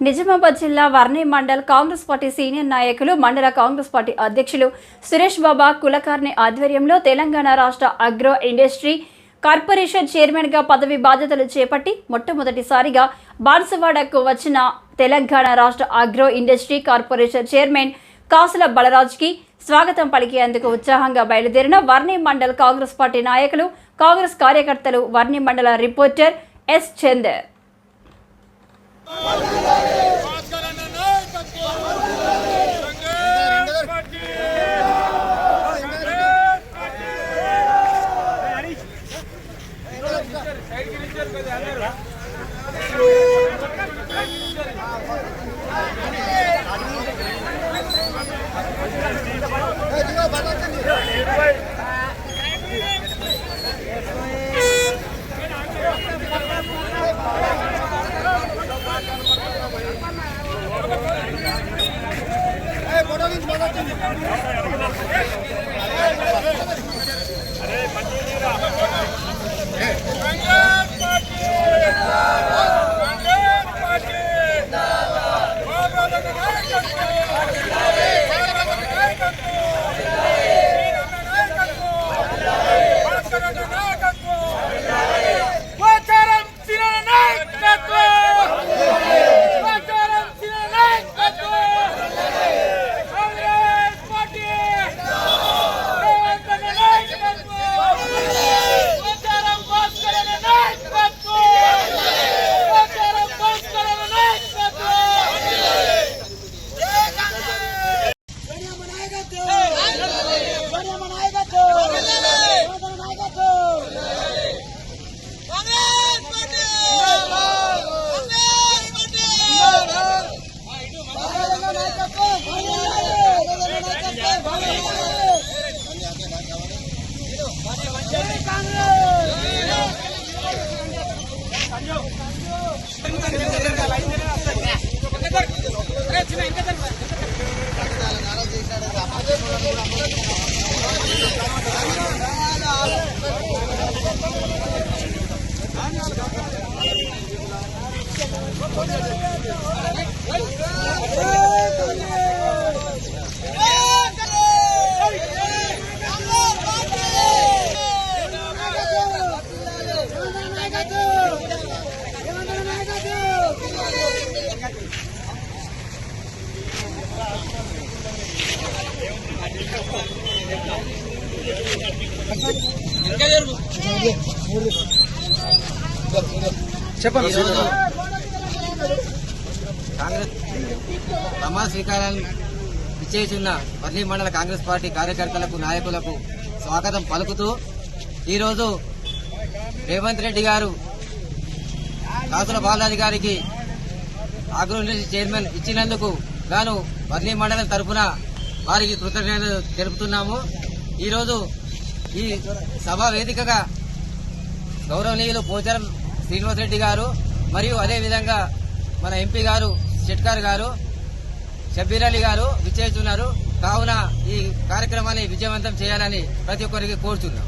నిజామాబాద్ జిల్లా వర్ణి mandal Congress party senior నాయకులు మండల కాంగ్రెస్ పార్టీ అధ్యక్షులు సురేష్ బాబా కులకర్ణి ఆధ్వర్యంలో తెలంగాణ రాష్ట్ర అగ్రో ఇండస్ట్రీ కార్పొరేషన్ చైర్మన్ గా పదవి బాధ్యతలు చేపట్టి మొట్టమొదటిసారిగా బాన్సువాడకు వచ్చిన తెలంగాణ రాష్ట్ర అగ్రో ఇండస్ట్రీ కార్పొరేషన్ చైర్మన్ కాసుల బలరాజ్కి స్వాగతం పలికేందుకు ఉత్సాహంగా బయలుదేరిన వర్ణి మండల్ కాంగ్రెస్ పార్టీ నాయకులు, కాంగ్రెస్ కార్యకర్తలు. వర్ణి మండల రిపోర్టర్ ఎస్ చందర్. కాంగ్రెస్ ప్రమాణ స్వీకారాన్ని ఇచ్చేస్తున్న వర్ణి మండల కాంగ్రెస్ పార్టీ కార్యకర్తలకు, నాయకులకు స్వాగతం పలుకుతూ ఈరోజు రేవంత్ రెడ్డి గారు కాసుల బాలరాజు గారికి అగ్రో ఇండస్ట్రీ చైర్మన్ ఇచ్చినందుకు గాను వర్ణి మండలం తరఫున వారికి కృతజ్ఞతలు తెలుపుతున్నాము. ఈరోజు ఈ సభా వేదికగా గౌరవనీయులు పోచారం శ్రీనివాస్ రెడ్డి గారు మరియు అదేవిధంగా మన ఎంపీ గారు షెట్కార్ గారు, షబ్బీర్ అలీ గారు విచ్చేస్తున్నారు. కావున ఈ కార్యక్రమాన్ని విజయవంతం చేయాలని ప్రతి ఒక్కరికి కోరుతున్నాం.